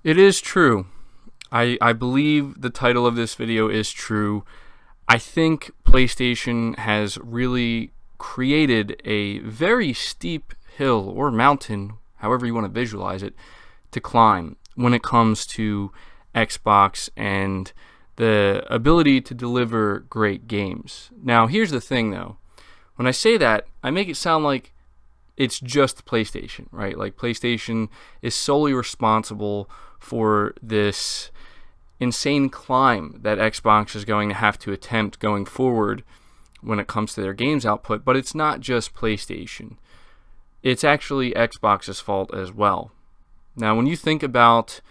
It is true. I believe the title of this video is true. I think PlayStation has really created a very steep hill or mountain, however you want to visualize it, to climb when it comes to Xbox and the ability to deliver great games. Now, here's the thing though. When I say that, I make it sound like it's just PlayStation, right? Like PlayStation is solely responsible for this insane climb that Xbox is going to have to attempt going forward when it comes to their games output, but it's not just PlayStation. It's actually Xbox's fault as well. Now, when you think about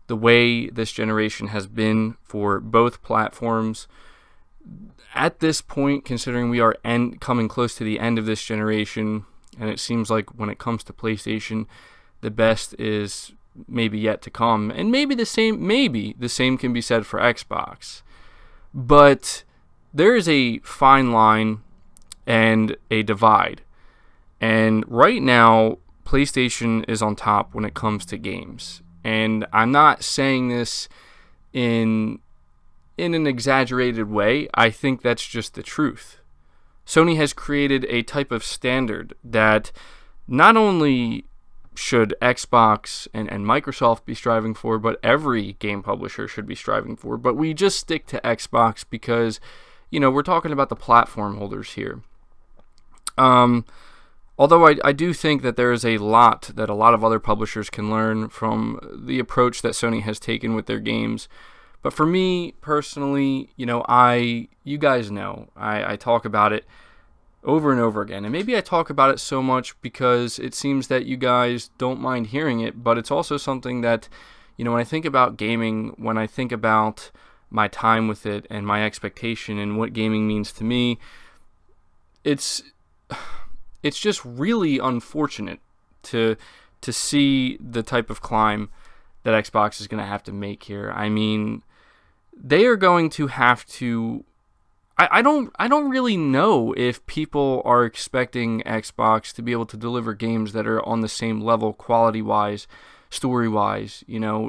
the way this generation has been for both platforms, at this point, considering we are coming close to the end of this generation, and it seems like when it comes to PlayStation, the best is maybe yet to come, and maybe the same can be said for Xbox. But there is a fine line and a divide. And right now, PlayStation is on top when it comes to games. And I'm not saying this in an exaggerated way. I think that's just the truth. Sony has created a type of standard that not only should Xbox and Microsoft be striving for, but every game publisher should be striving for. But we just stick to Xbox because, we're talking about the platform holders here. Although I do think that there is a lot that a lot of other publishers can learn from the approach that Sony has taken with their games. But for me personally, you guys know, I talk about it over and over again. And maybe I talk about it so much because it seems that you guys don't mind hearing it, but it's also something that, when I think about gaming, when I think about my time with it and my expectation and what gaming means to me, it's just really unfortunate to see the type of climb that Xbox is going to have to make here. I mean, they are going to have to. I don't really know if people are expecting Xbox to be able to deliver games that are on the same level, quality wise, story wise.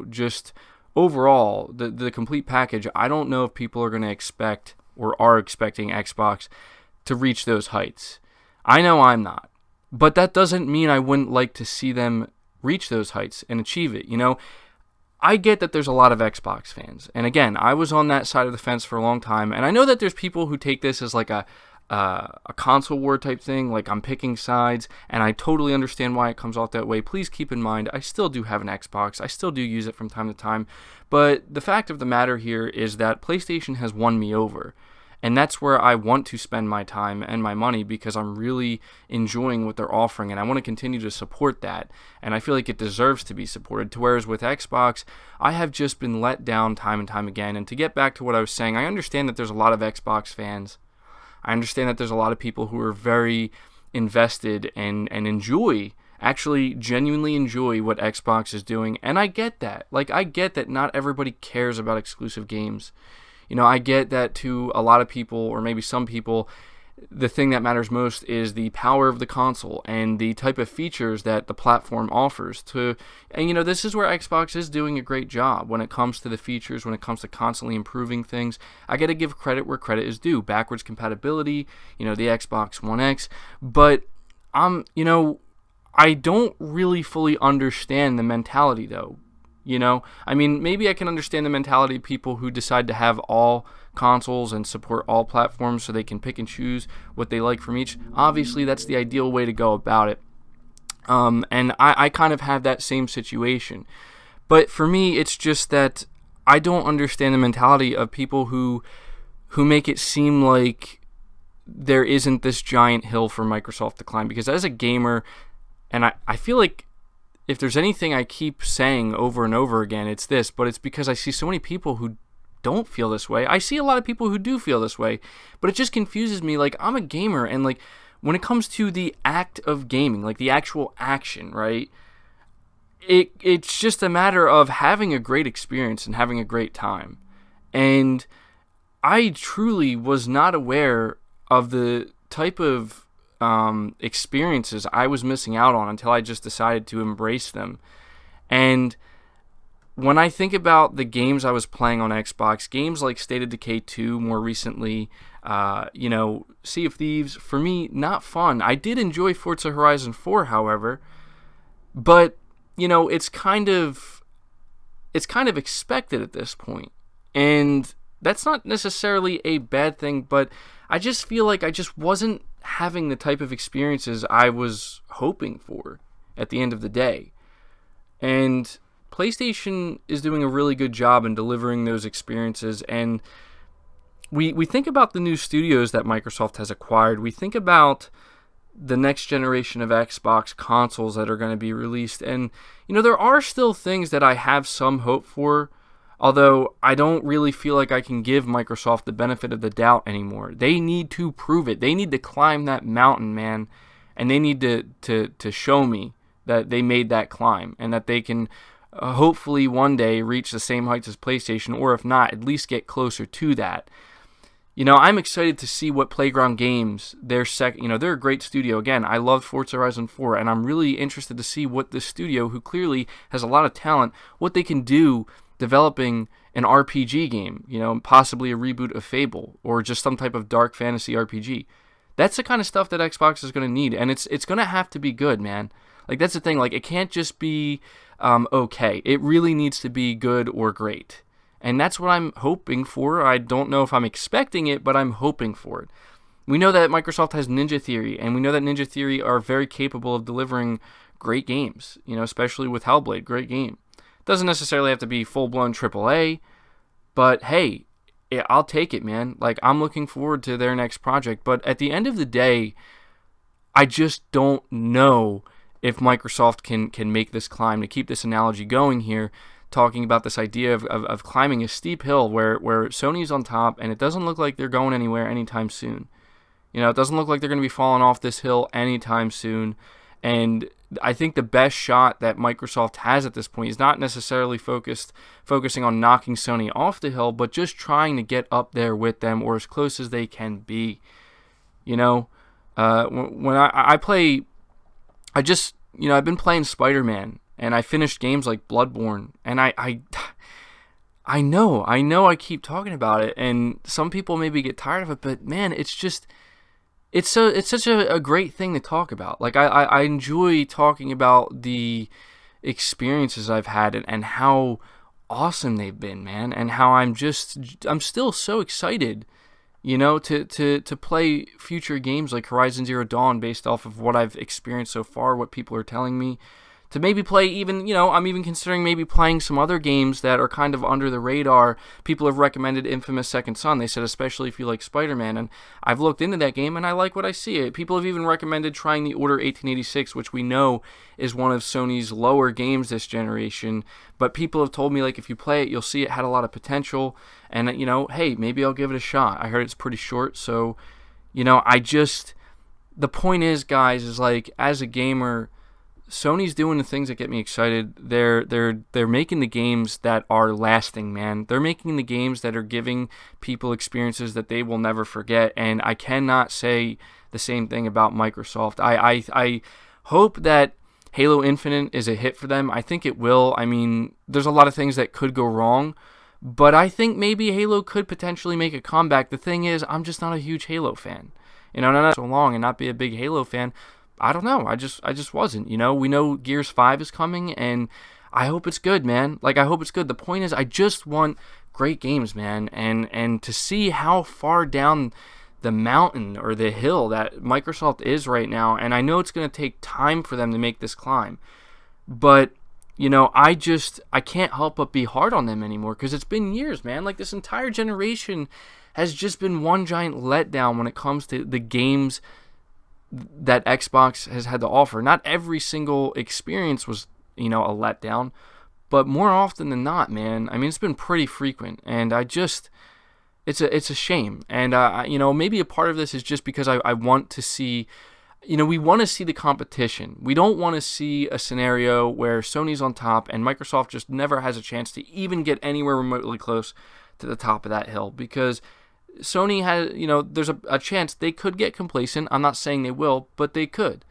Just overall the complete package. I don't know if people are going to expect or are expecting Xbox to reach those heights. I know I'm not, but that doesn't mean I wouldn't like to see them reach those heights and achieve it. I get that there's a lot of Xbox fans, and again, I was on that side of the fence for a long time, and I know that there's people who take this as like a console war type thing, like I'm picking sides, and I totally understand why it comes off that way. Please keep in mind, I still do have an Xbox, I still do use it from time to time, but the fact of the matter here is that PlayStation has won me over. And that's where I want to spend my time and my money because I'm really enjoying what they're offering and I want to continue to support that. And I feel like it deserves to be supported. Whereas with Xbox, I have just been let down time and time again. And to get back to what I was saying, I understand that there's a lot of Xbox fans. I understand that there's a lot of people who are very invested and actually genuinely enjoy what Xbox is doing. And I get that. I get that not everybody cares about exclusive games. I get that to a lot of people, or maybe some people, the thing that matters most is the power of the console and the type of features that the platform offers. And this is where Xbox is doing a great job when it comes to the features, when it comes to constantly improving things. I got to give credit where credit is due. Backwards compatibility, the Xbox One X. But, I don't really fully understand the mentality, though. Maybe I can understand the mentality of people who decide to have all consoles and support all platforms so they can pick and choose what they like from each. Obviously, that's the ideal way to go about it. And I kind of have that same situation. But for me, it's just that I don't understand the mentality of people who make it seem like there isn't this giant hill for Microsoft to climb. Because as a gamer, and I feel like if there's anything I keep saying over and over again, it's this, but it's because I see so many people who don't feel this way. I see a lot of people who do feel this way, but it just confuses me. I'm a gamer, and when it comes to the act of gaming, the actual action, right? It's just a matter of having a great experience and having a great time. And I truly was not aware of the type of experiences I was missing out on until I just decided to embrace them. And when I think about the games I was playing on Xbox, games like State of Decay 2 more recently, Sea of Thieves, for me, not fun. I did enjoy Forza Horizon 4, however, but, it's kind of expected at this point. And that's not necessarily a bad thing, but I just feel like I just wasn't having the type of experiences I was hoping for at the end of the day. And PlayStation is doing a really good job in delivering those experiences. And we think about the new studios that Microsoft has acquired. We think about the next generation of Xbox consoles that are going to be released. And, there are still things that I have some hope for, although I don't really feel like I can give Microsoft the benefit of the doubt anymore. They need to prove it. They need to climb that mountain, man. And they need to show me that they made that climb and that they can hopefully one day reach the same heights as PlayStation, or if not, at least get closer to that. I'm excited to see what Playground Games, they're a great studio. Again, I loved Forza Horizon 4, and I'm really interested to see what this studio, who clearly has a lot of talent, what they can do developing an RPG game, possibly a reboot of Fable, or just some type of dark fantasy RPG. That's the kind of stuff that Xbox is going to need, and it's going to have to be good, man. Like, that's the thing. Like, it can't just be okay. It really needs to be good or great. And that's what I'm hoping for. I don't know if I'm expecting it, but I'm hoping for it. We know that Microsoft has Ninja Theory, and we know that Ninja Theory are very capable of delivering great games, especially with Hellblade, great game. Doesn't necessarily have to be full-blown AAA, but hey, I'll take it, man. Like, I'm looking forward to their next project, but at the end of the day, I just don't know if Microsoft can make this climb. To keep this analogy going here, talking about this idea of climbing a steep hill where Sony's on top, and it doesn't look like they're going anywhere anytime soon. It doesn't look like they're going to be falling off this hill anytime soon. And I think the best shot that Microsoft has at this point is not necessarily focusing on knocking Sony off the hill, but just trying to get up there with them, or as close as they can be. When I play, I've been playing Spider-Man, and I finished games like Bloodborne, and I know I keep talking about it, and some people maybe get tired of it, but man, it's such a great thing to talk about. Like, I enjoy talking about the experiences I've had and how awesome they've been, man, and how I'm still so excited, to play future games like Horizon Zero Dawn based off of what I've experienced so far, what people are telling me. To maybe play even, I'm even considering maybe playing some other games that are kind of under the radar. People have recommended Infamous Second Son. They said especially if you like Spider-Man, and I've looked into that game and I like what I see. People have even recommended trying The Order 1886, which we know is one of Sony's lower games this generation. But people have told me, like, if you play it, you'll see it had a lot of potential. And, hey, maybe I'll give it a shot. I heard it's pretty short, so, the point is, guys, is like, as a gamer, Sony's doing the things that get me excited. They're making the games that are lasting, man. They're making the games that are giving people experiences that they will never forget. And I cannot say the same thing about Microsoft. I hope that Halo Infinite is a hit for them. I think it will. I mean, there's a lot of things that could go wrong, but I think maybe Halo could potentially make a comeback. The thing is, I'm just not a huge Halo fan. Not so long and not be a big Halo fan. I don't know. I just wasn't. We know Gears 5 is coming, and I hope it's good, man. Like, I hope it's good. The point is, I just want great games, man, and to see how far down the mountain or the hill that Microsoft is right now, and I know it's going to take time for them to make this climb, but I can't help but be hard on them anymore, because it's been years, man. Like, this entire generation has just been one giant letdown when it comes to the games that Xbox has had to offer. Not every single experience was, a letdown, but more often than not, man, I mean, it's been pretty frequent, and it's a shame. And, maybe a part of this is just because I want to see, we want to see the competition. We don't want to see a scenario where Sony's on top and Microsoft just never has a chance to even get anywhere remotely close to the top of that hill, because Sony has, there's a chance they could get complacent. I'm not saying they will, but they could.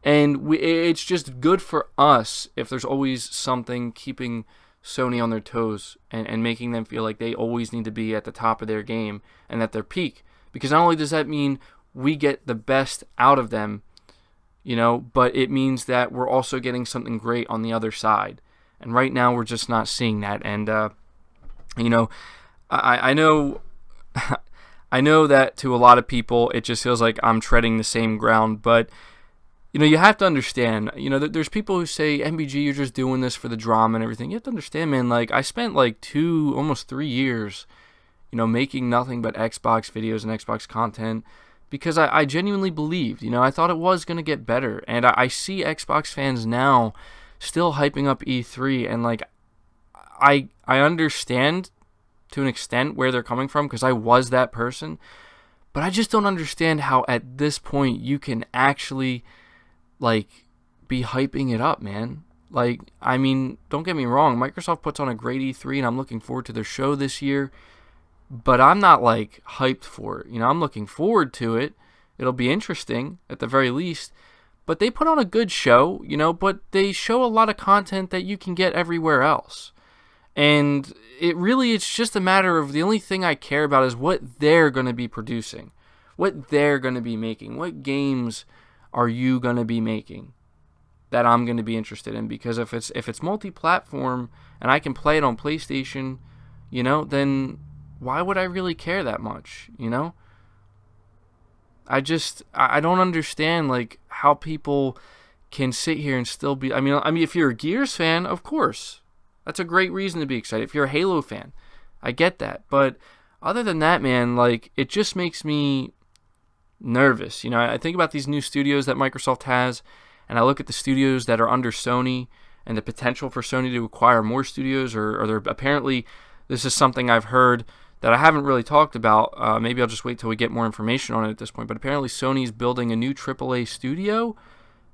And it's just good for us if there's always something keeping Sony on their toes and making them feel like they always need to be at the top of their game and at their peak. Because not only does that mean we get the best out of them, but it means that we're also getting something great on the other side. And right now we're just not seeing that. And, I know I know that to a lot of people it just feels like I'm treading the same ground, but you have to understand, there's people who say, MBG, you're just doing this for the drama and everything. You have to understand, man, like, I spent like 2, almost 3 years, making nothing but Xbox videos and Xbox content because I genuinely believed, I thought it was going to get better. And I see Xbox fans now still hyping up E3, and like, I understand to an extent where they're coming from because I was that person, but I just don't understand how at this point you can actually like be hyping it up, man. Like, I mean, don't get me wrong, Microsoft puts on a great E3 and I'm looking forward to their show this year, but I'm not like hyped for it. I'm looking forward to it. It'll be interesting at the very least, but they put on a good show, but they show a lot of content that you can get everywhere else. And it's just a matter of, the only thing I care about is what they're going to be producing, what they're going to be making, what games are you going to be making that I'm going to be interested in. Because if it's multi-platform and I can play it on PlayStation, then why would I really care that much, I don't understand like how people can sit here and still be, I mean if you're a Gears fan, of course, that's a great reason to be excited. If you're a Halo fan, I get that. But other than that, man, like, it just makes me nervous. I think about these new studios that Microsoft has, and I look at the studios that are under Sony and the potential for Sony to acquire more studios, or they're apparently, this is something I've heard that I haven't really talked about. Maybe I'll just wait till we get more information on it at this point. But apparently Sony's building a new AAA studio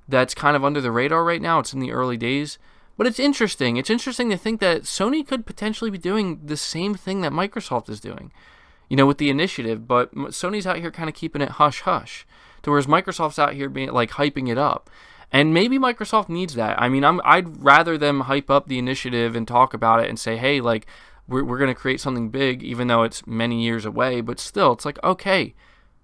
that's kind of under the radar right now. It's in the early days. But it's interesting. It's interesting to think that Sony could potentially be doing the same thing that Microsoft is doing, with the initiative. But Sony's out here kind of keeping it hush-hush, to whereas Microsoft's out here being like hyping it up. And maybe Microsoft needs that. I mean, I'd rather them hype up the initiative and talk about it and say, hey, like, we're going to create something big, even though it's many years away. But still, it's like, okay,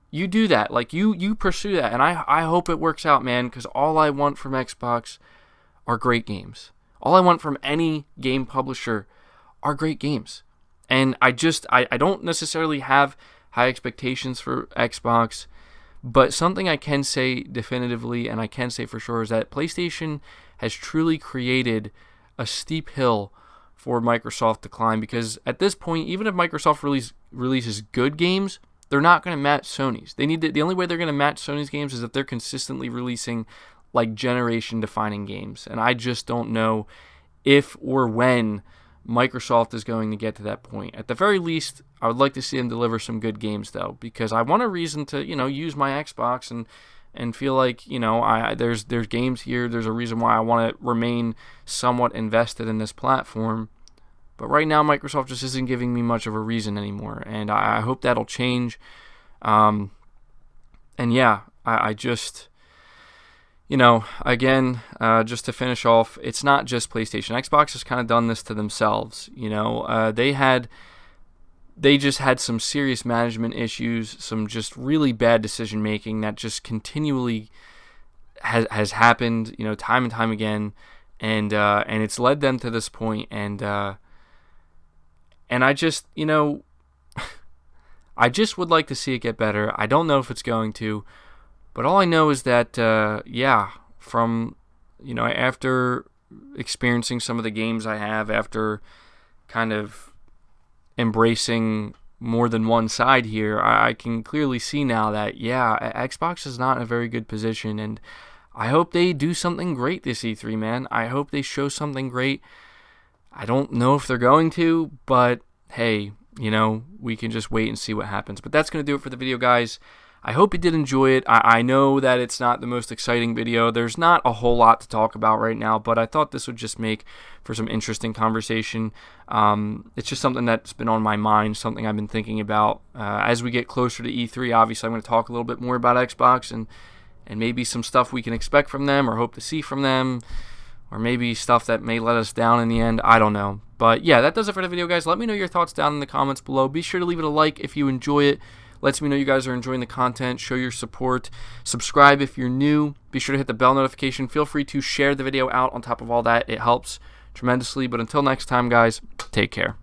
you do that. Like, you pursue that. And I hope it works out, man, because all I want from Xbox are great games. All I want from any game publisher are great games. And I don't necessarily have high expectations for Xbox, but something I can say definitively and I can say for sure is that PlayStation has truly created a steep hill for Microsoft to climb, because at this point, even if Microsoft releases good games, they're not going to match Sony's. The only way they're going to match Sony's games is if they're consistently releasing like generation-defining games. And I just don't know if or when Microsoft is going to get to that point. At the very least, I would like to see them deliver some good games, though, because I want a reason to, use my Xbox and feel like, there's games here. There's a reason why I want to remain somewhat invested in this platform. But right now, Microsoft just isn't giving me much of a reason anymore, and I hope that'll change. And yeah, I just... again, just to finish off, it's not just PlayStation. Xbox has kind of done this to themselves. They just had some serious management issues, some just really bad decision making that just continually has happened, time and time again, and it's led them to this point. And I just, I just would like to see it get better. I don't know if it's going to. But all I know is that, from, after experiencing some of the games I have, after kind of embracing more than one side here, I can clearly see now that, Xbox is not in a very good position, and I hope they do something great this E3, man. I hope they show something great. I don't know if they're going to, but hey, we can just wait and see what happens. But that's going to do it for the video, guys. I hope you did enjoy it. I know that it's not the most exciting video. There's not a whole lot to talk about right now, but I thought this would just make for some interesting conversation. It's just something that's been on my mind, something I've been thinking about. As we get closer to E3, obviously I'm going to talk a little bit more about Xbox and maybe some stuff we can expect from them or hope to see from them, or maybe stuff that may let us down in the end. I don't know. But yeah, that does it for the video, guys. Let me know your thoughts down in the comments below. Be sure to leave it a like if you enjoy it. Lets me know you guys are enjoying the content. Show your support. Subscribe if you're new. Be sure to hit the bell notification. Feel free to share the video out on top of all that. It helps tremendously. But until next time, guys, take care.